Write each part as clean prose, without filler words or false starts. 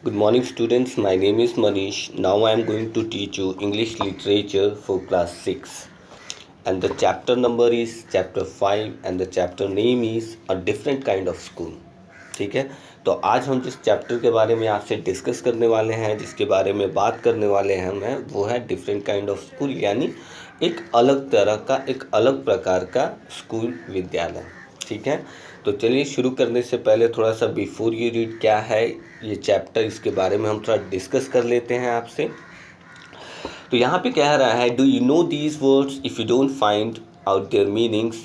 Good morning, students. My name is Manish. Now I am going to teach you English literature for class 6. And the chapter number is chapter 5 and the chapter name is A Different Kind of School. ठीक है, तो आज हम जिस chapter के बारे में आपसे डिस्कस करने वाले हैं, जिसके बारे में बात करने वाले हैं मैं, वो है डिफरेंट काइंड ऑफ स्कूल, यानी एक अलग तरह का, एक अलग प्रकार का स्कूल, विद्यालय। ठीक है, तो चलिए शुरू करने से पहले थोड़ा सा बिफोर यू रीड क्या है ये चैप्टर, इसके बारे में हम थोड़ा डिस्कस कर लेते हैं आपसे। तो यहाँ पे कह रहा है, do you know these words if you don't find out there meanings.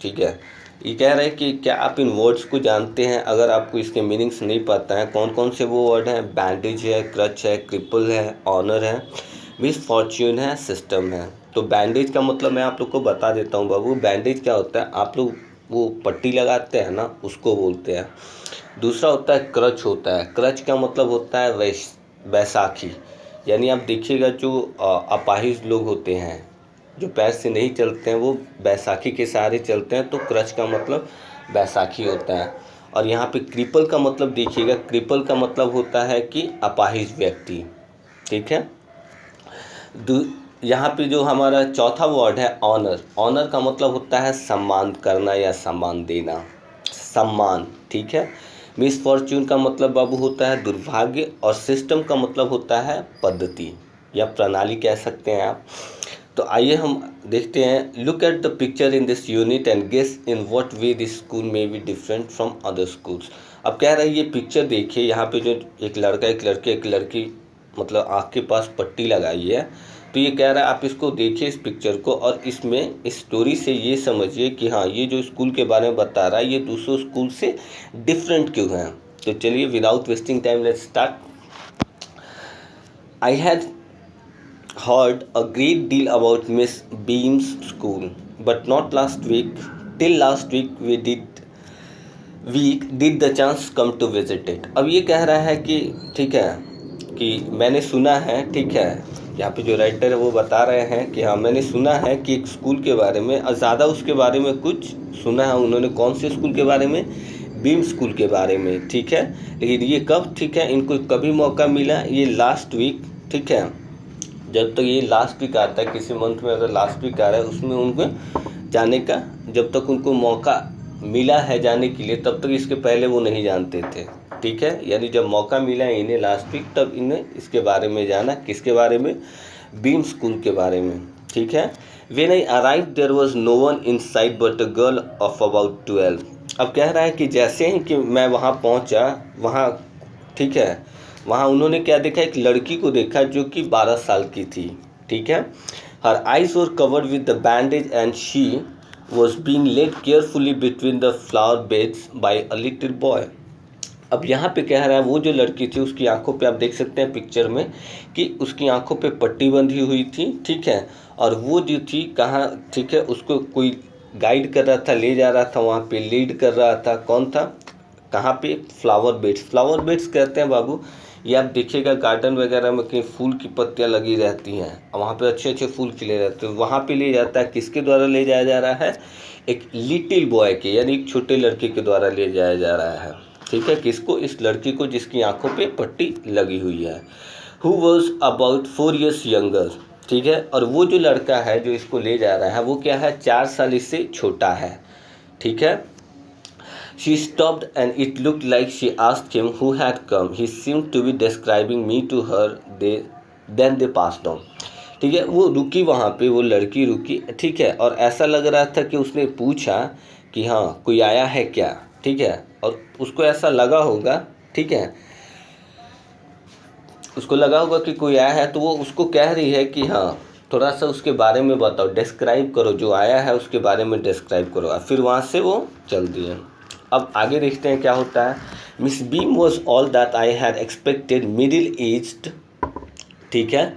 ठीक है, ये कह रहा है कि क्या आप इन वर्ड्स को जानते हैं अगर आपको इसके मीनिंग्स नहीं पता है। कौन कौन से वो वर्ड हैं? बैंडेज है, क्रच है, क्रिपल है, ऑनर है, मिसफॉर्च्यून है, सिस्टम है। तो बैंडेज का मतलब मैं आप लोग को बता देता हूँ बाबू। बैंडेज क्या होता है, आप लोग वो पट्टी लगाते हैं ना, उसको बोलते हैं। दूसरा होता है क्रच होता है। क्रच का मतलब होता है बैसाखी, यानी आप देखिएगा जो अपाहिज लोग होते हैं, जो पैर से नहीं चलते हैं, वो बैसाखी के सहारे चलते हैं, तो क्रच का मतलब बैसाखी होता है। और यहाँ पे क्रिपल का मतलब देखिएगा, क्रिपल का मतलब होता है कि अपाहिज व्यक्ति। ठीक है, यहाँ पे जो हमारा चौथा वर्ड है ऑनर, ऑनर का मतलब होता है सम्मान करना या सम्मान देना, सम्मान। ठीक है, मिसफॉर्च्यून का मतलब बाबू होता है दुर्भाग्य, और सिस्टम का मतलब होता है पद्धति या प्रणाली कह सकते हैं आप। तो आइए हम देखते हैं। Look at the picture in this unit and guess in what way this school may be different from other schools. अब कह रहा है ये पिक्चर देखिए, यहाँ पे जो एक लड़का, एक लड़के, एक लड़की, मतलब आँख के पास पट्टी लगाई है। तो ये कह रहा है आप इसको देखिए, इस पिक्चर को, और इसमें इस स्टोरी से ये समझिए कि हाँ, ये जो स्कूल के बारे में बता रहा है ये दूसरों स्कूल से डिफरेंट क्यों है। तो चलिए without wasting time let's start. I had heard a great deal about Miss Beam's school, but not last week. Till last week did the chance come to visit it. अब ये कह रहा है कि ठीक है, कि मैंने सुना है, ठीक है, यहाँ पे जो राइटर है वो बता रहे हैं कि हाँ, मैंने सुना है कि एक स्कूल के बारे में, और ज़्यादा उसके बारे में कुछ सुना है उन्होंने। कौन से स्कूल के बारे में? बीम स्कूल के बारे में। ठीक है, लेकिन ये कब, ठीक है, इनको कभी मौका मिला? ये लास्ट वीक। ठीक है, जब तक ये लास्ट वीक आता है, किसी मंथ में अगर लास्ट वीक आ रहा है, उसमें उनको जाने का, जब तक उनको मौका मिला है जाने के लिए, तब तक इसके पहले वो नहीं जानते थे। ठीक है, यानी जब मौका मिला है इन्हें लास्ट वीक, तब इन्हें इसके बारे में जाना। किसके बारे में? बीम स्कूल के बारे में। ठीक है, when I arrived there was no one inside but a girl of about 12। अब कह रहा है कि जैसे ही कि मैं वहाँ पहुँचा, वहाँ, ठीक है, वहाँ उन्होंने क्या देखा? एक लड़की को देखा जो कि 12 साल की थी। ठीक है, her eyes were covered with the bandage and she was being led carefully between the flower beds by a little boy. अब यहाँ पे कह रहा है वो जो लड़की थी, उसकी आंखों पे आप देख सकते हैं पिक्चर में कि उसकी आंखों पे पट्टी बंधी हुई थी। ठीक है, और वो जो थी कहाँ, ठीक है, उसको कोई गाइड कर रहा था, ले जा रहा था, वहाँ पे लीड कर रहा था। कौन था? कहाँ पे? Flower beds. फ्लावर बेड्स कहते हैं बाबू, ये आप देखिएगा गार्डन वगैरह में कहीं फूल की पत्तियाँ लगी रहती हैं, और वहाँ पे अच्छे अच्छे फूल खिले रहते हैं। वहाँ पे ले जाता है, किसके द्वारा ले जाया जा रहा है? एक लिटिल बॉय के, यानी एक छोटे लड़के के द्वारा ले जाया जा रहा है। ठीक है, किसको? इस लड़की को जिसकी आंखों पे पट्टी लगी हुई है। Who was about 4 years younger. ठीक है, और वो जो लड़का है जो इसको ले जा रहा है, वो क्या है? 4 साल इससे छोटा है। ठीक है, she stopped and it looked like she asked him who had come. He seemed to be describing me to her. Then they passed on. ठीक है, वो रुकी वहाँ पे, वो लड़की रुकी। ठीक है, और ऐसा लग रहा था कि उसने पूछा कि हाँ, कोई आया है क्या। ठीक है, और उसको ऐसा लगा होगा, ठीक है, उसको लगा होगा कि कोई आया है, तो वो उसको कह रही है कि हाँ, थोड़ा सा उसके बारे में बताओ, डिस्क्राइब करो, जो आया है उसके बारे में डिस्क्राइब करो। और फिर वहाँ से वो चल दिए। अब आगे देखते हैं क्या होता है। Miss beam was all that I had expected, middle aged, ठीक है,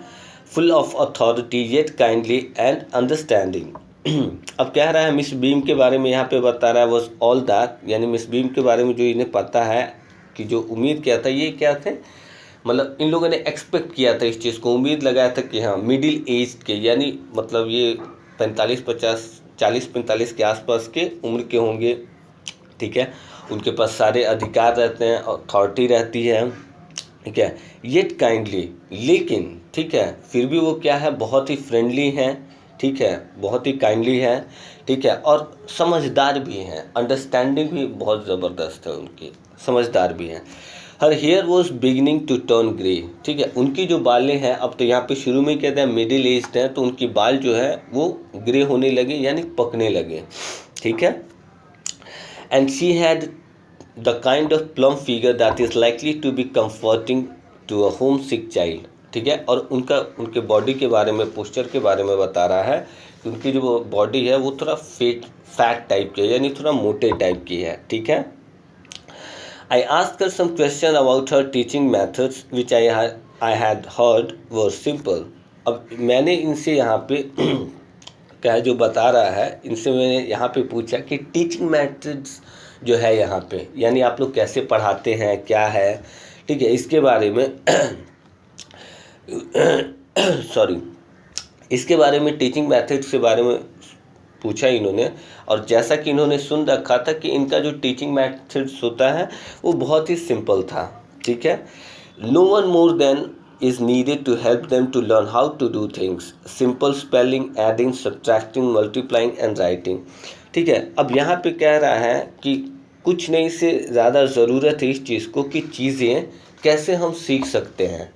full of authority yet kindly and understanding. अब कह रहा है मिस बीम के बारे में, यहाँ पे बता रहा है वॉज ऑल दैट, यानी मिस बीम के बारे में जो इन्हें पता है, कि जो उम्मीद किया था, ये क्या थे, मतलब इन लोगों ने एक्सपेक्ट किया था, इस चीज़ को उम्मीद लगाया था कि हाँ, मिडिल एज के, यानी मतलब ये 45-50, 40-45 के आसपास के उम्र के होंगे। ठीक है, उनके पास सारे अधिकार रहते हैं, अथॉरिटी रहती है। ठीक है, येट काइंडली, लेकिन ठीक है फिर भी वो क्या है, बहुत ही फ्रेंडली हैं, ठीक है, बहुत ही काइंडली है, ठीक है, और समझदार भी हैं, अंडरस्टैंडिंग भी बहुत ज़बरदस्त है उनकी, समझदार भी हैं। Her hair was beginning to turn grey, ठीक है, उनकी जो बालें हैं, अब तो यहाँ पे शुरू में कहते हैं मिडिल एज्ड हैं, तो उनकी बाल जो है वो ग्रे होने लगे यानी पकने लगे, ठीक है। And she had the kind of plump figure that is likely to be comforting to a homesick child, ठीक है। और उनके बॉडी के बारे में, पोस्चर के बारे में बता रहा है कि उनकी जो बॉडी है वो थोड़ा फैट टाइप की है, यानी थोड़ा मोटे टाइप की है, ठीक है। I asked her some question about her teaching methods which I had heard were simple. अब मैंने इनसे यहाँ पे क्या जो बता रहा है, इनसे मैंने यहाँ पे पूछा कि टीचिंग मेथड्स जो है यहाँ पे, यानी आप लोग कैसे पढ़ाते हैं, क्या है, ठीक है, इसके बारे में सॉरी, इसके बारे में टीचिंग मेथड्स के बारे में पूछा इन्होंने। और जैसा कि इन्होंने सुन रखा था कि इनका जो टीचिंग मेथड्स होता है वो बहुत ही सिंपल था, ठीक है। No one more than is needed to help them to learn how to do things, simple spelling, adding, subtracting, multiplying and writing, ठीक है। अब यहाँ पे कह रहा है कि कुछ नहीं से ज़्यादा ज़रूरत है इस चीज़ को कि चीज़ें कैसे हम सीख सकते हैं।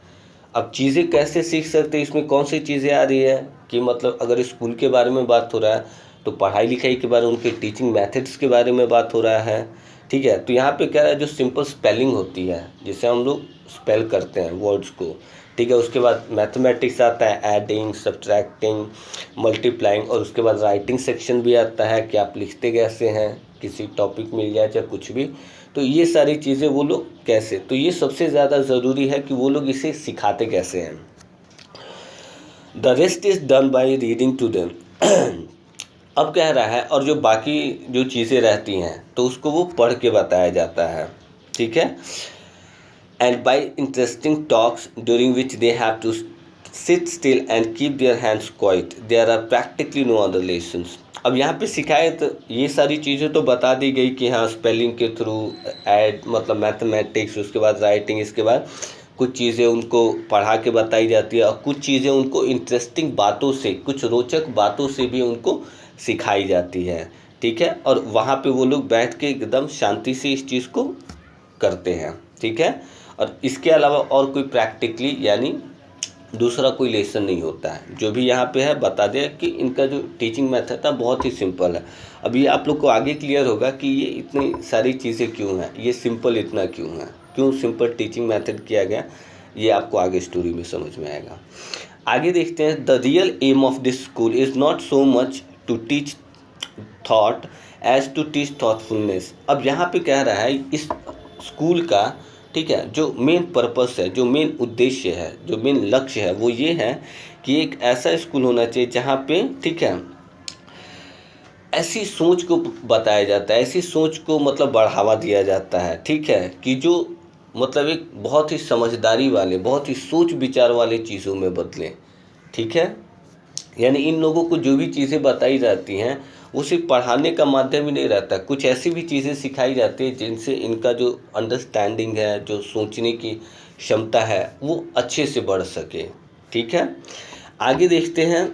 अब चीज़ें कैसे सीख सकते हैं, इसमें कौन सी चीज़ें आ रही है कि मतलब अगर स्कूल के बारे में बात हो रहा है तो पढ़ाई लिखाई के बारे में, उनके टीचिंग मेथड्स के बारे में बात हो रहा है, ठीक है। तो यहाँ पे कह रहा है जो सिंपल स्पेलिंग होती है, जिसे हम लोग स्पेल करते हैं वर्ड्स को, ठीक है। उसके बाद मैथमेटिक्स आता है, एडिंग, सब्ट्रैक्टिंग, मल्टीप्लाइंग, और उसके बाद राइटिंग सेक्शन भी आता है कि आप लिखते कैसे हैं, किसी टॉपिक मिल जाए चाहे कुछ भी, तो ये सारी चीज़ें वो लोग कैसे, तो ये सबसे ज़्यादा ज़रूरी है कि वो लोग इसे सिखाते कैसे हैं। The rest is done by reading to them. अब कह रहा है और जो बाकी जो चीज़ें रहती हैं तो उसको वो पढ़ के बताया जाता है, ठीक है। And by interesting talks during which they have to sit still and keep their hands quiet, there are practically no other lessons. अब यहाँ पे सिखाए तो ये सारी चीज़ें तो बता दी गई कि हाँ स्पेलिंग के थ्रू, ऐड मतलब मैथमेटिक्स, उसके बाद राइटिंग, इसके बाद कुछ चीज़ें उनको पढ़ा के बताई जाती है और कुछ चीज़ें उनको इंटरेस्टिंग बातों से, कुछ रोचक बातों से भी उनको सिखाई जाती है, ठीक है। और वहाँ पे वो लोग बैठ के एकदम शांति से इस चीज़ को करते हैं, ठीक है। और इसके अलावा और कोई प्रैक्टिकली यानी दूसरा कोई लेसन नहीं होता है। जो भी यहाँ पे है बता दें कि इनका जो टीचिंग मेथड था बहुत ही सिंपल है। अभी आप लोग को आगे क्लियर होगा कि ये इतनी सारी चीज़ें क्यों हैं, ये सिंपल इतना क्यों है, क्यों सिंपल टीचिंग मेथड किया गया, ये आपको आगे स्टोरी में समझ में आएगा। आगे देखते हैं। The real aim of this school is not so much to teach thought as to teach thoughtfulness. अब यहाँ पे कह रहा है इस स्कूल का, ठीक है, जो मेन पर्पस है, जो मेन उद्देश्य है, जो मेन लक्ष्य है वो ये है कि एक ऐसा स्कूल होना चाहिए जहाँ पे, ठीक है, ऐसी सोच को बताया जाता है, ऐसी सोच को मतलब बढ़ावा दिया जाता है, ठीक है, कि जो मतलब एक बहुत ही समझदारी वाले, बहुत ही सोच विचार वाले चीज़ों में बदलें, ठीक है। यानी इन लोगों को जो भी चीज़ें बताई जाती हैं वो सिर्फ पढ़ाने का माध्यम ही नहीं रहता, कुछ ऐसी भी चीज़ें सिखाई जाती है जिनसे इनका जो अंडरस्टैंडिंग है, जो सोचने की क्षमता है वो अच्छे से बढ़ सके, ठीक है। आगे देखते हैं।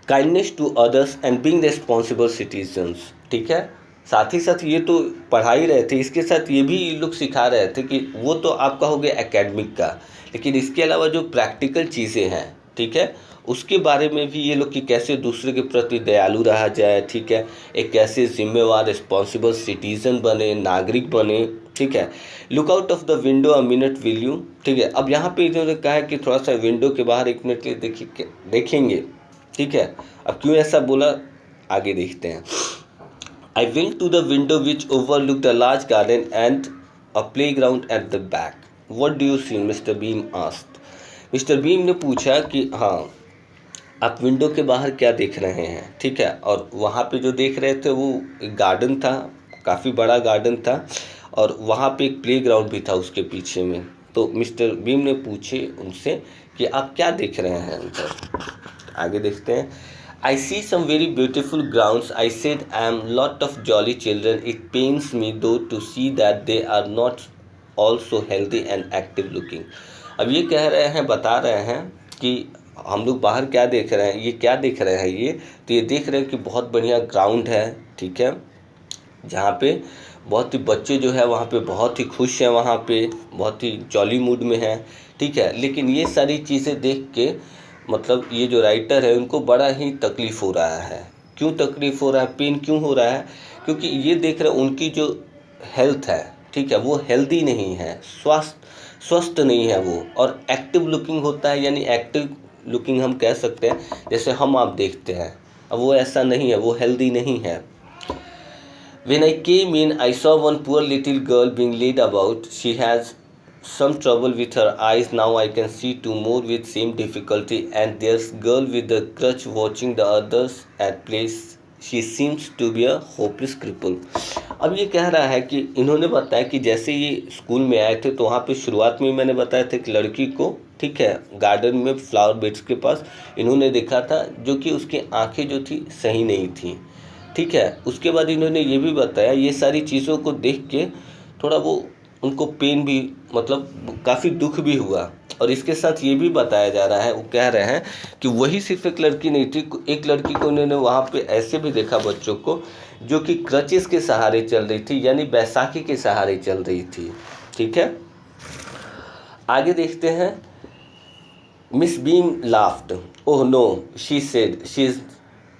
Kindness to others and being responsible citizens, ठीक है। साथ ही साथ ये तो पढ़ा ही रहे थे, इसके साथ ये भी लोग सिखा रहे थे कि वो तो आपका हो गया एकेडमिक का, लेकिन इसके अलावा जो प्रैक्टिकल चीज़ें हैं, ठीक है, उसके बारे में भी ये लोग कि कैसे दूसरे के प्रति दयालु रहा जाए, ठीक है, एक कैसे जिम्मेवार रिस्पॉन्सिबल सिटीज़न बने, नागरिक बने, ठीक है। Look out of the window a minute will you, ठीक है। अब यहाँ पे इन्होंने कहा है कि थोड़ा सा विंडो के बाहर एक मिनट के लिए देखेंगे, ठीक है। अब क्यों ऐसा बोला आगे देखते हैं। I went to the window which overlooked a large garden and a playground at the back. What do you see? Mr. Beam asked. Mr. Beam ने पूछा कि हाँ आप विंडो के बाहर क्या देख रहे हैं, ठीक है। और वहाँ पे जो देख रहे थे वो एक गार्डन था, काफ़ी बड़ा गार्डन था, और वहाँ पे एक प्लेग्राउंड भी था उसके पीछे में। तो मिस्टर बीम ने पूछे उनसे कि आप क्या देख रहे हैं उधर। आगे देखते हैं। I see some very beautiful grounds. I said I am lot of jolly children. It pains me though to see that they are not also healthy and active looking. अब ये कह रहे हैं, बता रहे हैं कि हम लोग बाहर क्या देख रहे हैं, ये क्या देख रहे हैं, ये तो ये देख रहे हैं कि बहुत बढ़िया ग्राउंड है, ठीक है, जहाँ पे बहुत ही बच्चे जो है वहाँ पे बहुत ही खुश हैं, वहाँ पे बहुत ही जॉली मूड में हैं, ठीक है। लेकिन ये सारी चीज़ें देख के मतलब ये जो राइटर है उनको बड़ा ही तकलीफ़ हो रहा है। क्यों तकलीफ़ हो रहा है, पेन क्यों हो रहा है? क्योंकि ये देख रहे उनकी जो हेल्थ है, ठीक है, वो हेल्दी नहीं है, स्वस्थ नहीं है वो। और एक्टिव लुकिंग होता है, यानी एक्टिव लुकिंग हम कह सकते हैं जैसे हम आप देखते हैं, अब वो ऐसा नहीं है, वो हेल्दी नहीं है। When I came in, I saw one poor little girl being laid about. She has some trouble with her eyes. Now I can see two more with same difficulty. And there's girl with the crutch watching the others at place. She seems to be a hopeless cripple. अब ये कह रहा है कि इन्होंने बताया कि जैसे ये स्कूल में आए थे तो वहाँ पे शुरुआत में मैंने बताया था कि लड़की को, ठीक है, गार्डन में फ्लावर बेड्स के पास इन्होंने देखा था जो कि उसकी आंखें जो थी सही नहीं थी, ठीक है। उसके बाद इन्होंने ये भी बताया, ये सारी चीज़ों को देख के थोड़ा वो उनको पेन भी, मतलब काफ़ी दुख भी हुआ। और इसके साथ ये भी बताया जा रहा है, वो कह रहे हैं कि वही सिर्फ एक लड़की नहीं थी, एक लड़की को उन्होंने वहाँ पे ऐसे भी देखा बच्चों को जो कि क्रचेस के सहारे चल रही थी, यानी बैसाखी के सहारे चल रही थी, ठीक है। आगे देखते हैं। Miss Beam laughed, oh no, she said, she is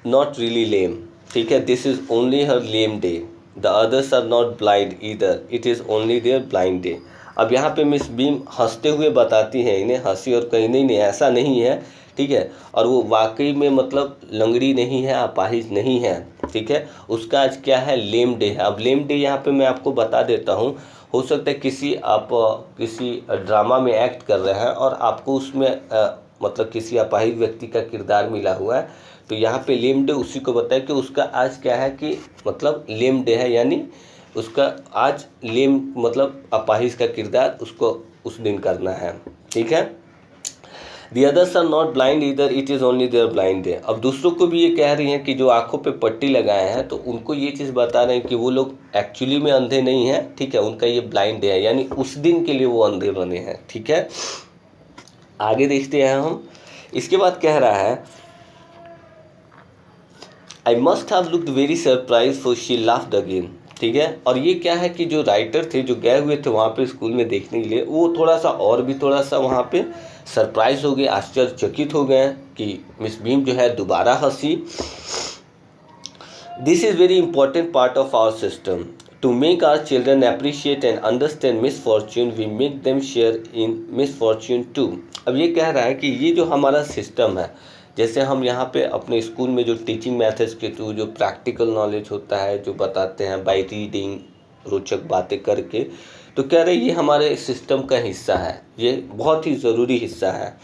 not really lame, ठीक है, this is only her lame day, the others are not blind either, it is only their blind day. अब यहाँ पे मिस बीम हंसते हुए बताती हैं इन्हें, हंसी और कहीं नहीं, ऐसा नहीं है, ठीक है। और वो वाकई में मतलब लंगड़ी नहीं है, अपाहिज नहीं है, ठीक है। उसका आज क्या है, लेम डे है। अब लेम डे यहाँ पे मैं आपको बता देता हूँ, हो सकता है आप किसी ड्रामा में एक्ट कर रहे हैं और आपको उसमें मतलब किसी अपाहिज व्यक्ति का किरदार मिला हुआ है, तो यहाँ पे लेम डे उसी को बताया कि उसका आज क्या है, कि मतलब लेम डे है, यानी उसका आज लेम मतलब अपाहिज का किरदार उसको उस दिन करना है, ठीक है। The others are not blind either, it is only their blind day। अब दूसरों को भी ये कह रही हैं कि जो आंखों पे पट्टी लगाए हैं, तो उनको ये चीज़ बता रहे हैं कि वो लोग एक्चुअली में अंधे नहीं हैं, ठीक है, उनका ये ब्लाइंड डे है, यानी उस दिन के लिए वो अंधे बने हैं, ठीक है। आगे देखते हैं हम। इसके बाद कह रहा है, I must have looked very surprised for she laughed again, ठीक है। और ये क्या है कि जो राइटर थे, जो गए हुए थे वहाँ पे स्कूल में देखने के लिए, वो थोड़ा सा वहाँ पे सरप्राइज हो गए, आश्चर्यचकित हो गए कि मिस बीम जो है दोबारा हंसी। This is very important part of our system to make our children appreciate and understand misfortune, we make them share in misfortune too. अब ये कह रहा है कि ये जो हमारा सिस्टम है, जैसे हम यहाँ पे अपने स्कूल में जो टीचिंग मेथड्स के थ्रू जो प्रैक्टिकल नॉलेज होता है, जो बताते हैं बाय रीडिंग, रोचक बातें करके, तो कह रहे ये हमारे सिस्टम का हिस्सा है, ये बहुत ही ज़रूरी हिस्सा है।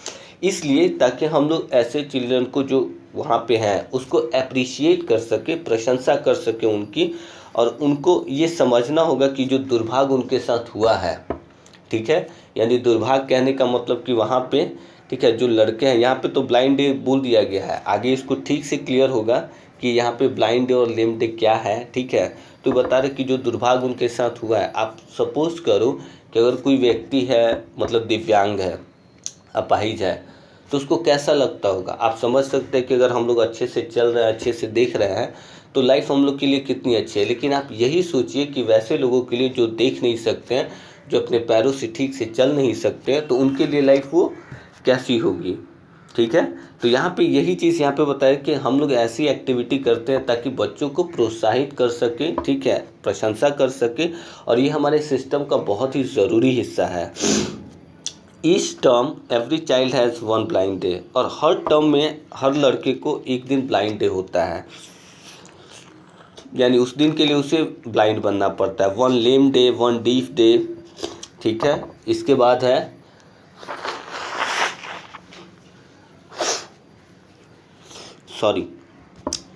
इसलिए ताकि हम लोग ऐसे चिल्ड्रन को जो वहाँ पे हैं उसको अप्रिशिएट कर सके, प्रशंसा कर सके उनकी, और उनको ये समझना होगा कि जो दुर्भाग्य उनके साथ हुआ है, ठीक है, यानी दुर्भाग्य कहने का मतलब कि वहाँ पे, ठीक है, जो लड़के हैं, यहाँ पे तो ब्लाइंड डे बोल दिया गया है, आगे इसको ठीक से क्लियर होगा कि यहाँ पे ब्लाइंड डे और लेम डे क्या है, ठीक है। तो बता रहे कि जो दुर्भाग्य उनके साथ हुआ है, आप सपोज करो कि अगर कोई व्यक्ति है, मतलब दिव्यांग है, अपाहिज है, तो उसको कैसा लगता होगा। आप समझ सकते हैं कि अगर हम लोग अच्छे से चल रहे हैं, अच्छे से देख रहे हैं, तो लाइफ हम लोग के लिए कितनी अच्छी है। लेकिन आप यही सोचिए कि वैसे लोगों के लिए जो देख नहीं सकते हैं, जो अपने पैरों से ठीक से चल नहीं सकते हैं, तो उनके लिए लाइफ वो कैसी होगी, ठीक है। तो यहाँ पे यही चीज़ यहाँ पे बताया कि हम लोग ऐसी एक्टिविटी करते हैं ताकि बच्चों को प्रोत्साहित कर सके, ठीक है, प्रशंसा कर सके, और ये हमारे सिस्टम का बहुत ही ज़रूरी हिस्सा है। Each term every child has one blind day, और हर टर्म में हर लड़के को एक दिन ब्लाइंड डे होता है, यानी उस दिन के लिए उसे ब्लाइंड बनना पड़ता है। वन लेम डे, वन डीफ डे, ठीक है। इसके बाद है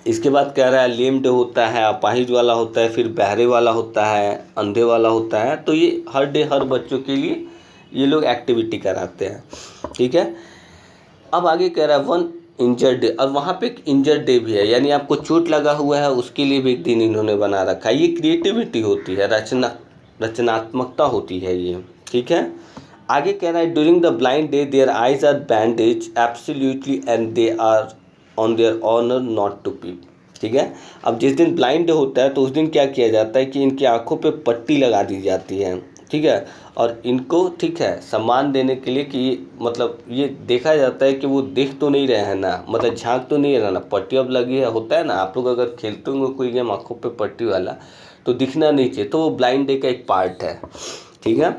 इसके बाद कह रहा है लेम डे होता है, अपाहिज वाला होता है, फिर बहरे वाला होता है, अंधे वाला होता है। तो ये हर डे हर बच्चों के लिए ये लोग एक्टिविटी कराते हैं, ठीक है। अब आगे कह रहा है वन इंजर्ड डे, और वहाँ पे एक इंजर्ड डे भी है, यानी आपको चोट लगा हुआ है उसके लिए भी एक दिन इन्होंने बना रखा है। ये क्रिएटिविटी होती है, रचनात्मकता होती है ये, ठीक है। आगे कह रहा है during the blind day their eyes are bandage absolutely and they are on their honour not to peep, ठीक है। अब जिस दिन ब्लाइंड डे होता है तो उस दिन क्या किया जाता है कि इनकी आंखों पे पट्टी लगा दी जाती है, ठीक है। और इनको, ठीक है, सम्मान देने के लिए कि मतलब ये देखा जाता है कि वो देख तो नहीं रहे हैं ना, मतलब झांक तो नहीं रहा ना, पट्टी अब लगी है, होता है ना, आप लोग अगर खेलते होंगे कोई गेम आंखों पे पट्टी वाला तो दिखना नहीं चाहिए, तो वो ब्लाइंड डे का एक पार्ट है, ठीक है।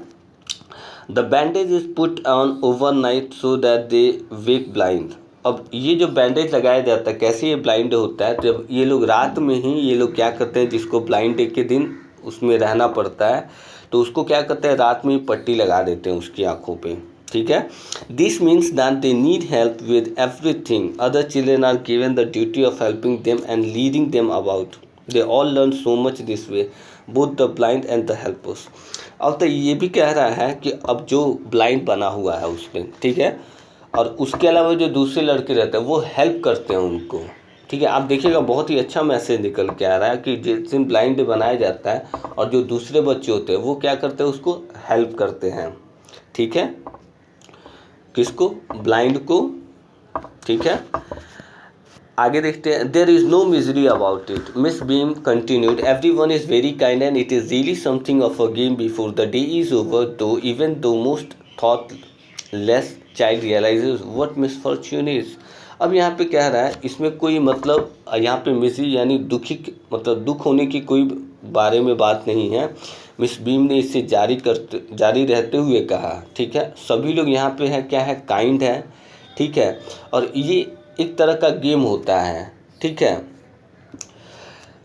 The bandage is put on overnight so that they wake blind. अब ये जो बैंडेज लगाया जाता है, कैसे ये ब्लाइंड होता है, तो जब ये लोग रात में ही ये लोग क्या करते हैं, जिसको ब्लाइंड डे के दिन उसमें रहना पड़ता है तो उसको क्या करते हैं, रात में ही पट्टी लगा देते हैं उसकी आंखों पे, ठीक है। This means that they need help with everything, other children are given the duty of helping them and leading them about, they all learn so much this way both the blind and the helpers. अब तो ये भी कह रहा है कि अब जो ब्लाइंड बना हुआ है उसमें, ठीक है, और उसके अलावा जो दूसरे लड़के रहते हैं वो हेल्प करते हैं उनको, ठीक है। आप देखिएगा बहुत ही अच्छा मैसेज निकल के आ रहा है कि जिस दिन ब्लाइंड डे बनाया जाता है और जो दूसरे बच्चे होते हैं वो क्या करते हैं, उसको हेल्प करते हैं, ठीक है, किसको, ब्लाइंड को, ठीक है। आगे देखते हैं, there is no misery about it, Miss Beam continued, every one is very kind and it is really something of a game before the day is over, though even though most thoughtless child realizes what misfortune is. अब यहाँ पे कह रहा है, इसमें कोई मतलब यहाँ पे मिसरी यानी दुखी, मतलब दुख होने की कोई बारे में बात नहीं है। मिस बीम ने इससे जारी रहते हुए कहा, ठीक है, सभी लोग यहाँ पे हैं, क्या है, काइंड है, ठीक है, और ये एक तरह का गेम होता है, ठीक है।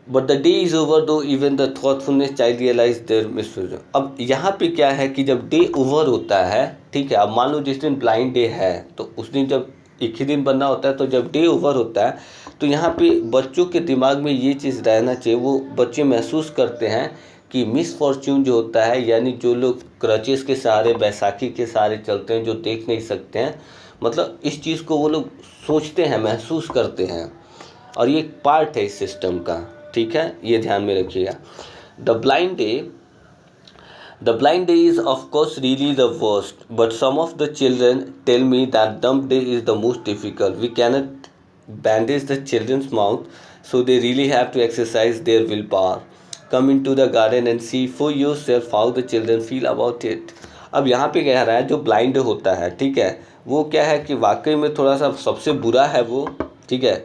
But the day is over though even the thoughtfulness child realize their misuse. अब यहाँ पे क्या है कि जब डे ओवर होता है, ठीक है, अब मान लो जिस दिन ब्लाइंड डे है तो उस दिन जब एक ही दिन बनना होता है, तो जब डे ओवर होता है तो यहाँ पे बच्चों के दिमाग में ये चीज़ रहना चाहिए, वो बच्चे महसूस करते हैं कि मिस फॉर्च्यून जो होता है, यानी जो लोग क्रचेस के सहारे, बैसाखी के सहारे चलते हैं, जो देख नहीं सकते हैं, मतलब इस चीज़ को वो लोग सोचते हैं, महसूस करते हैं, और ये एक पार्ट है इस सिस्टम का, ठीक है, ये ध्यान में रखिएगा। The blind day is of course really the worst, but some of the children tell me that dumb day is the most difficult, we cannot bandage the children's mouth, so they really have to exercise their willpower. Come into the garden and see for yourself how the children feel about it. अब यहाँ पे कह रहा है जो blind होता है, ठीक है, वो क्या है कि वाकई में थोड़ा सा सबसे बुरा है वो, ठीक है।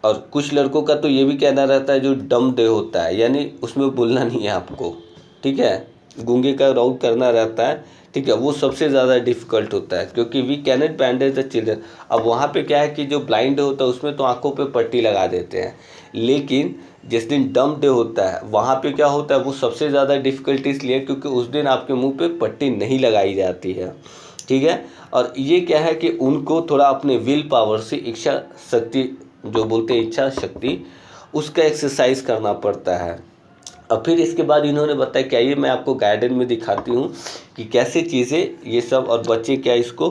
और कुछ लड़कों का तो ये भी कहना रहता है जो डम डे होता है, यानी उसमें बोलना नहीं है आपको, ठीक है, गूंगे का राउंड करना रहता है, ठीक है, वो सबसे ज़्यादा डिफ़िकल्ट होता है, क्योंकि we cannot bandage the children. अब वहाँ पे क्या है कि जो ब्लाइंड डे होता है उसमें तो आंखों पे पट्टी लगा देते हैं, लेकिन जिस दिन डम डे होता है वहाँ पे क्या होता है, वो सबसे ज़्यादा डिफ़िकल्ट इसलिए क्योंकि उस दिन आपके मुंह पे पट्टी नहीं लगाई जाती है, ठीक है। और ये क्या है कि उनको थोड़ा अपने विल पावर से, इच्छा शक्ति जो बोलते हैं, इच्छा शक्ति, उसका एक्सरसाइज करना पड़ता है। अब फिर इसके बाद इन्होंने बताया क्या, ये मैं आपको गाइडन में दिखाती हूँ कि कैसे चीज़ें ये सब, और बच्चे क्या इसको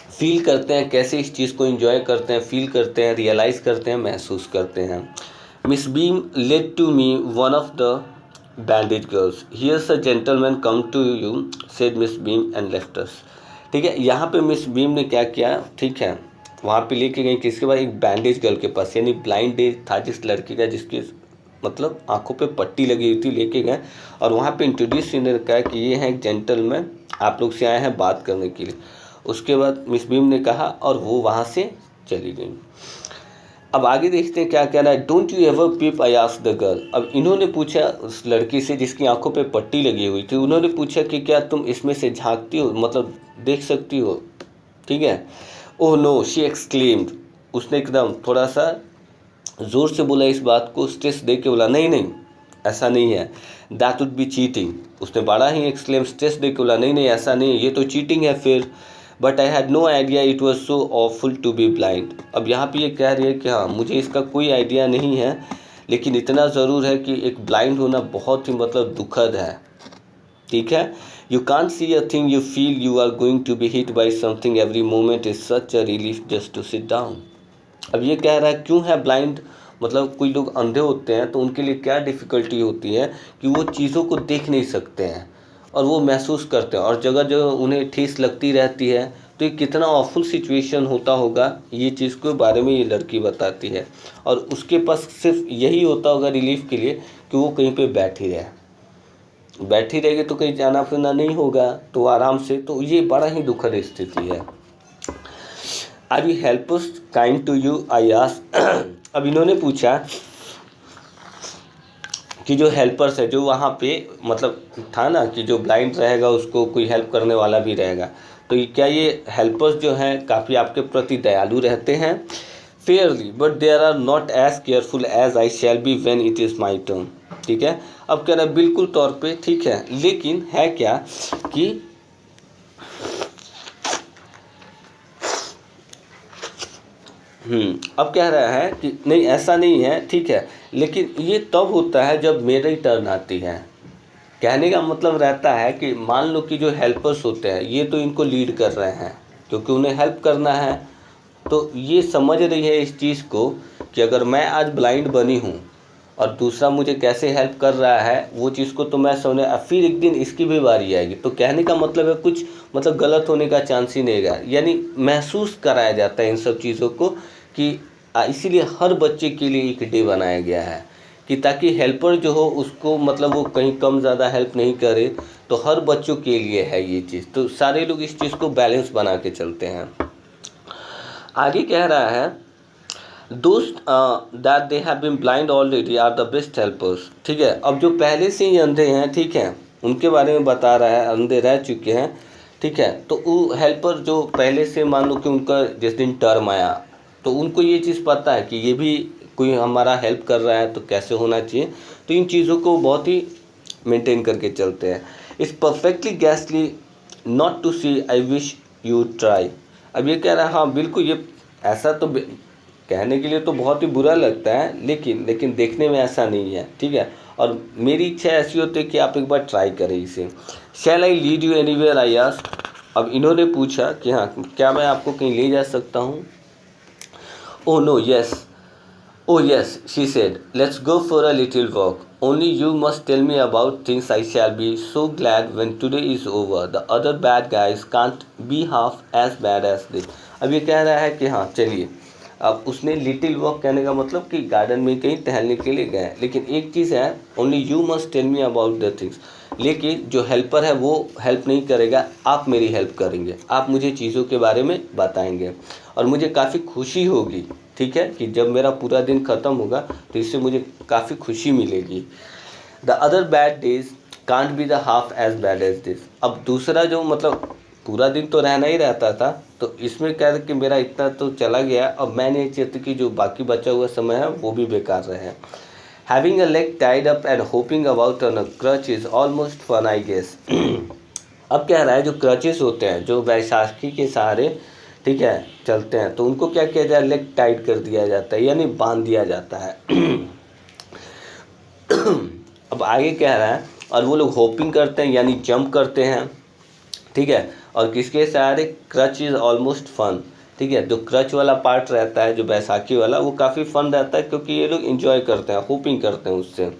फील करते हैं, कैसे इस चीज़ को एंजॉय करते हैं, फील करते हैं, रियलाइज़ करते हैं, महसूस करते हैं। Miss Beam led to me one of the bandaged girls. Here's a gentleman come to you, said Miss Beam and left us. ठीक है, यहाँ पे मिस बीम ने क्या किया, ठीक है, वहाँ पे लेके गई किसके पास, एक बैंडेज गर्ल के पास, यानी ब्लाइंड डे था जिस लड़के का, जिसकी मतलब आंखों पे पट्टी लगी हुई थी, लेके गए और वहाँ पे इंट्रोड्यूस इन्होंने कहा कि ये हैं एक जेंटलमैन, आप लोग से आए हैं बात करने के लिए। उसके बाद मिस बीम ने कहा और वो वहाँ से चली गई। अब आगे देखते हैं क्या कह रहा है, don't you ever peep, I asked the girl. अब इन्होंने पूछा उस लड़की से जिसकी आंखों पे पट्टी लगी हुई थी, उन्होंने पूछा कि क्या तुम इसमें से झांकती हो, मतलब देख सकती हो, ठीक है। ओह नो, शी एक्सक्लेम्ड, उसने एकदम थोड़ा सा ज़ोर से बोला इस बात को, स्ट्रेस दे के बोला, नहीं नहीं ऐसा नहीं है, दैट वुड बी चीटिंग। उसने बड़ा ही एक्सक्लेम, स्ट्रेस दे के बोला, नहीं नहीं ऐसा नहीं है, ये तो चीटिंग है फिर। But I had no idea it was so awful to be blind. अब यहाँ पे ये कह रही है कि हाँ, मुझे इसका कोई आइडिया नहीं है, लेकिन इतना ज़रूर है कि एक ब्लाइंड होना बहुत ही मतलब दुखद है, ठीक है। You can't see a thing, you feel you are going to be hit by something, every moment is such a relief just to sit down. अब ये कह रहा है क्यों है ब्लाइंड मतलब कोई लोग अंधे होते हैं तो उनके लिए क्या डिफ़िकल्टी होती है कि वो चीज़ों को देख नहीं सकते हैं और वो महसूस करते हैं, और जगह जगह उन्हें ठेस लगती रहती है। तो ये कितना ऑफुल सिचुएशन होता होगा, ये चीज़ के बारे में ये लड़की बताती है। और उसके पास सिर्फ यही होता होगा रिलीफ के लिए कि वो कहीं पे बैठी रहेगी तो कहीं जाना फिरना नहीं होगा, तो आराम से। तो ये बड़ा ही दुखद स्थिति है। Are you helpers kind to you, I ask. अब इन्होंने पूछा कि जो हेल्पर्स है, जो वहाँ पे मतलब था ना कि जो ब्लाइंड रहेगा उसको कोई हेल्प करने वाला भी रहेगा, तो क्या ये हेल्पर्स जो हैं काफ़ी आपके प्रति दयालु रहते हैं? Fairly but there are not as careful as I shall be when it is my turn. ठीक है, अब कह रहा है बिल्कुल तौर पे ठीक है, लेकिन है क्या कि अब कह रहा है कि नहीं ऐसा नहीं है, ठीक है, लेकिन ये तब होता है जब मेरी टर्न आती है। कहने का मतलब रहता है कि मान लो कि जो हेल्पर्स होते हैं ये तो इनको लीड कर रहे हैं क्योंकि उन्हें हेल्प करना है, तो ये समझ रही है इस चीज़ को कि अगर मैं आज ब्लाइंड बनी हूँ और दूसरा मुझे कैसे हेल्प कर रहा है वो चीज़ को तो मैं समझ, फिर एक दिन इसकी भी बारी आएगी। तो कहने का मतलब है कुछ मतलब गलत होने का चांस ही नहीं है, यानी महसूस कराया जाता है इन सब चीज़ों को कि इसीलिए हर बच्चे के लिए एक डे बनाया गया है कि ताकि हेल्पर जो हो उसको मतलब वो कहीं कम ज़्यादा हेल्प नहीं करे, तो हर बच्चों के लिए है ये चीज़। तो सारे लोग इस चीज़ को बैलेंस बना के चलते हैं। आगे कह रहा है those that they have been blind already are the best helpers। ठीक है, अब जो पहले से ही अंधे हैं, ठीक है, उनके बारे में बता रहा है, अंधे रह चुके हैं, ठीक है, तो वो हेल्पर जो पहले से मान लो कि उनका जिस दिन टर्म आया तो उनको ये चीज़ पता है कि ये भी कोई हमारा हेल्प कर रहा है तो कैसे होना चाहिए, तो इन चीज़ों को बहुत ही मेंटेन करके चलते हैं। इट्स परफेक्टली गैसली not to see, I wish you try. अब ये कह रहा है हाँ बिल्कुल, ये ऐसा तो कहने के लिए तो बहुत ही बुरा लगता है, लेकिन देखने में ऐसा नहीं है, ठीक है, और मेरी इच्छा ऐसी होती है कि आप एक बार ट्राई करें इसे। Shall I lead you anywhere, I ask. अब इन्होंने पूछा कि हाँ क्या मैं आपको कहीं ले जा सकता हूँ? Oh no yes, oh yes, she said, let's go for a little walk. Only you must tell me about things. I shall be so glad when today is over. The other bad guys can't be half as bad as this. अब ये कह रहा है कि हाँ चलिए। अब उसने लिटिल वॉक कहने का मतलब कि गार्डन में कहीं टहलने के लिए गए, लेकिन एक चीज़ है, only you must tell me about the things. लेकिन जो हेल्पर है वो हेल्प नहीं करेगा, आप मेरी हेल्प करेंगे, आप मुझे चीज़ों के बारे में बताएंगे और मुझे काफ़ी खुशी होगी, ठीक है, कि जब मेरा पूरा दिन ख़त्म होगा तो इससे मुझे काफ़ी खुशी मिलेगी। The other bad days can't be the half as bad as this. अब दूसरा जो मतलब पूरा दिन तो रहना ही रहता था, तो इसमें क्या है कि मेरा इतना तो चला गया, अब मैं नहीं चाहती कि जो बाकी बचा हुआ समय है वो भी बेकार रहे। Having a leg tied up and hopping about on a crutch is almost fun I guess. अब कह रहा है जो क्रचेस होते हैं, जो बैसाखी के सहारे, ठीक है, चलते हैं, तो उनको क्या किया जाए, लेग टाइट कर दिया जाता है, यानी बांध दिया जाता है। अब आगे कह रहा है और वो लोग होपिंग करते हैं यानी जंप करते हैं, ठीक है, और किसके सहारे, क्रच इज़ ऑलमोस्ट फन। ठीक है, जो क्रच वाला पार्ट रहता है जो बैसाखी वाला, वो काफ़ी फन रहता है क्योंकि ये लोग इन्जॉय करते हैं, होपिंग करते हैं उससे।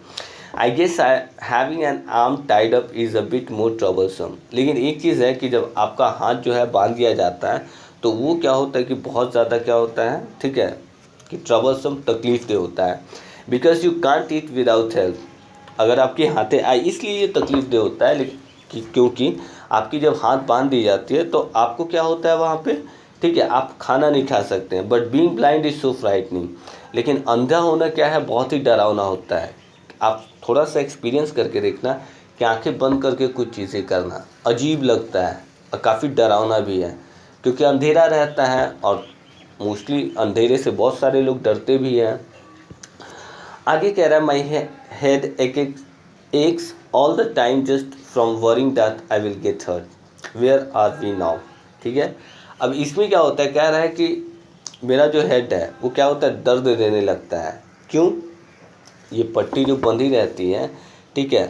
I guess having an arm tied up is a bit more troublesome. लेकिन एक चीज़ है कि जब आपका हाथ जो है बांध दिया जाता है तो वो क्या होता है कि बहुत ज़्यादा क्या होता है, ठीक है, कि ट्रबलसम तकलीफ दे होता है। Because you can't eat without help. अगर आपकी हाथें आई इसलिए ये तकलीफ दे होता है, लेकिन क्योंकि आपकी जब हाथ बांध दी जाती है तो आपको क्या होता है वहाँ पे, ठीक है, आप खाना नहीं खा सकते हैं। But being blind is so frightening. लेकिन अंधा होना क्या है, बहुत ही डरावना होता है। आप थोड़ा सा एक्सपीरियंस करके देखना कि आंखें बंद करके कुछ चीज़ें करना अजीब लगता है और काफ़ी डरावना भी है, क्योंकि अंधेरा रहता है और मोस्टली अंधेरे से बहुत सारे लोग डरते भी हैं। आगे कह रहा है my head aches all the time just from worrying that I will get hurt, where are we now. ठीक है, अब इसमें क्या होता है, कह रहा है कि मेरा जो हेड है वो क्या होता है, दर्द देने लगता है। क्यों? ये पट्टी जो बंधी रहती है, ठीक है,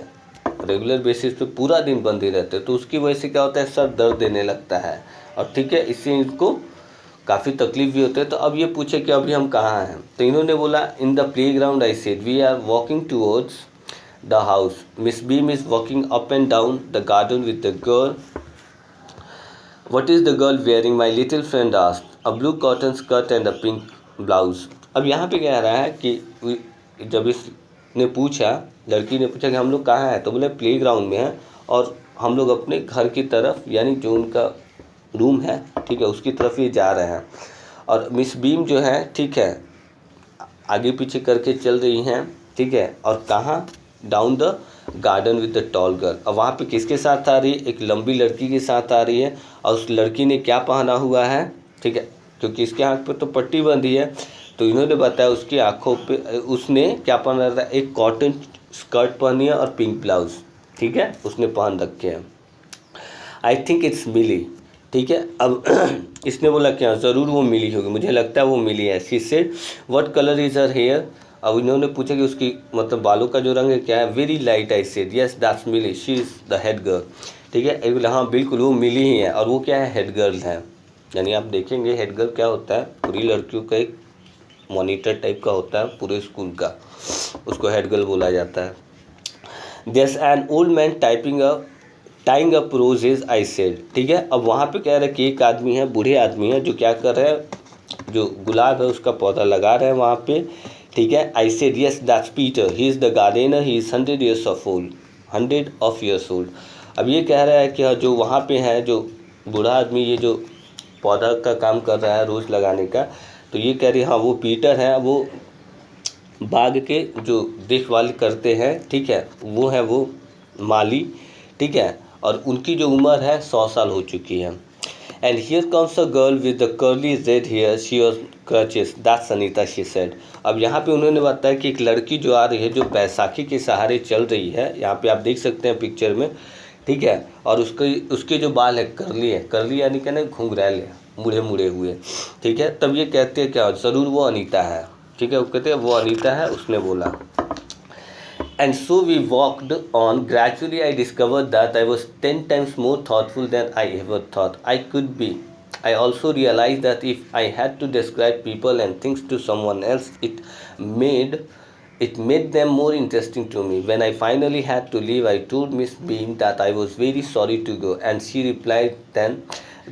रेगुलर बेसिस पे पूरा दिन बंधी रहती है, तो उसकी वजह से क्या होता है, सर दर्द देने लगता है, और ठीक है, इससे इनको काफ़ी तकलीफ भी होते हैं। तो अब ये पूछे कि अभी हम कहाँ हैं, तो इन्होंने बोला in the playground I said we are walking towards the house, Miss Beam is walking up and down the garden with the girl. What is the girl wearing? My little friend asked. A blue cotton skirt and a pink blouse. अब यहाँ पे कह रहा है कि जब इसने पूछा, लड़की ने पूछा कि हम लोग कहाँ हैं, तो बोले प्ले ग्राउंड में हैं और हम लोग अपने घर की तरफ, यानी जो उनका रूम है, ठीक है, उसकी तरफ ही जा रहे हैं। और मिस बीम जो है, ठीक है, आगे पीछे करके चल रही हैं, ठीक है, और कहाँ, down the garden with the tall girl. अब वहाँ पे किसके साथ आ रही है, एक लंबी लड़की के साथ आ रही है। और उस लड़की ने क्या पहना हुआ है, ठीक है, क्योंकि इसके आँख पे तो पट्टी बंधी है, तो इन्होंने बताया उसकी आँखों पे उसने क्या पहना था, एक कॉटन स्कर्ट पहनी है और पिंक ब्लाउज, ठीक है, उसने पहन रखे हैं। आई थिंक इट्स मिली, ठीक है। अब इसने बोला क्या, ज़रूर वो मिली होगी, मुझे लगता है वो मिली है। She said what colour is her hair. अब इन्होंने पूछा कि उसकी मतलब बालों का जो रंग है क्या है। Very light. I said yes that's Millie, she is the head girl, ठीक है। बोला हाँ बिल्कुल वो मिली ही है, और वो क्या है, हेड गर्ल है। यानी आप देखेंगे हेड गर्ल क्या होता है, पूरी लड़कियों का एक मॉनिटर टाइप का होता है पूरे स्कूल का, उसको हेड गर्ल बोला जाता है। There's an old man tying up roses I said, ठीक है। अब वहाँ पे कह रहे कि एक आदमी है, बूढ़े आदमी है, जो क्या कर रहे हैं, जो गुलाब है उसका पौधा लगा रहे हैं वहाँ पे, ठीक है। I said yes that's Peter, he is the gardener, he is 100 years old। अब ये कह रहा है कि जो वहाँ पे है, जो बूढ़ा आदमी, ये जो पौधा का काम कर रहा है रोज़ लगाने का, तो ये कह रही है हाँ वो पीटर है, वो बाग के जो देखभाल करते हैं, ठीक है, वो है वो माली, ठीक है, और उनकी जो उम्र है 100 साल हो चुकी है। And here comes a girl with the curly red hair, she was crutches, that's Anita, she said. अब यहाँ पे उन्होंने बताया कि एक लड़की जो आ रही है, जो बैसाखी के सहारे चल रही है, यहाँ पे आप देख सकते हैं पिक्चर में, ठीक है, और उसके जो बाल है करली यानी कि ना घुंघरैल है, मुड़े मुड़े हुए, ठीक है। तब ये कहते हैं क्या, ज़रूर वो अनीता है, ठीक है, वो कहते हैं वो अनीता है, उसने बोला। And so we walked on. Gradually, I discovered that I was 10 times more thoughtful than I ever thought I could be. I also realized that if I had to describe people and things to someone else, it made them more interesting to me. When I finally had to leave, I told Miss Beam that I was very sorry to go, and she replied, "Then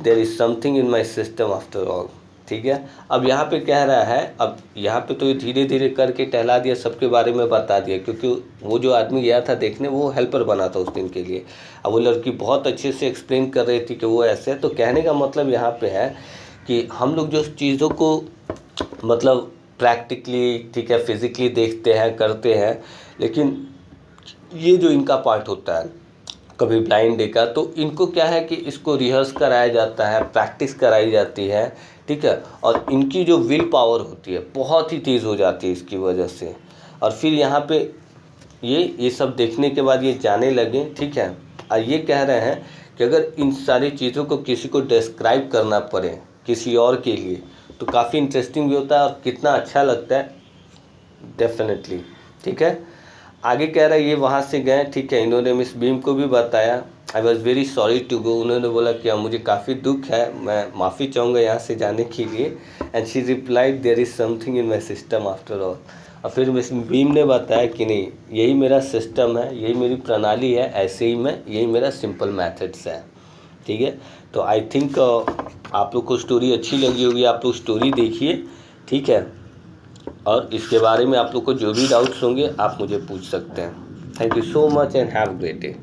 there is something in my system after all." ठीक है। अब यहाँ पे कह रहा है, अब यहाँ पे तो धीरे धीरे करके टहला दिया, सबके बारे में बता दिया, क्योंकि वो जो आदमी गया था देखने, वो हेल्पर बना था उस दिन के लिए। अब वो लड़की बहुत अच्छे से एक्सप्लेन कर रही थी कि वो ऐसे है। तो कहने का मतलब यहाँ पे है कि हम लोग जो चीज़ों को मतलब प्रैक्टिकली, ठीक है, फिज़िकली देखते हैं, करते हैं, लेकिन ये जो इनका पार्ट होता है कभी ब्लाइंड डे का, तो इनको क्या है कि इसको रिहर्स कराया जाता है, प्रैक्टिस कराई जाती है, ठीक है, और इनकी जो विल पावर होती है बहुत ही तेज़ हो जाती है इसकी वजह से। और फिर यहाँ पे ये सब देखने के बाद ये जाने लगे, ठीक है। और ये कह रहे हैं कि अगर इन सारी चीज़ों को किसी को डिस्क्राइब करना पड़े किसी और के लिए, तो काफ़ी इंटरेस्टिंग भी होता है और कितना अच्छा लगता है, डेफिनेटली, ठीक है। आगे कह रहा है ये वहाँ से गए, ठीक है, इन्होंने मिस बीम को भी बताया I was very sorry to go. उन्होंने बोला कि मुझे काफ़ी दुख है, मैं माफ़ी चाहूँगा यहाँ से जाने के लिए। And she replied there is something in my system after all. और फिर मिस बीम ने बताया कि नहीं, यही मेरा सिस्टम है, यही मेरी प्रणाली है, ऐसे ही मैं, यही मेरा सिंपल मैथड्स है, ठीक है। तो आई थिंक आप लोग को स्टोरी अच्छी लगी होगी, आप लोग स्टोरी देखिए, ठीक है, और इसके बारे में आप लोग को जो भी डाउट्स होंगे आप मुझे पूछ सकते हैं। Thank you so much and have a great day.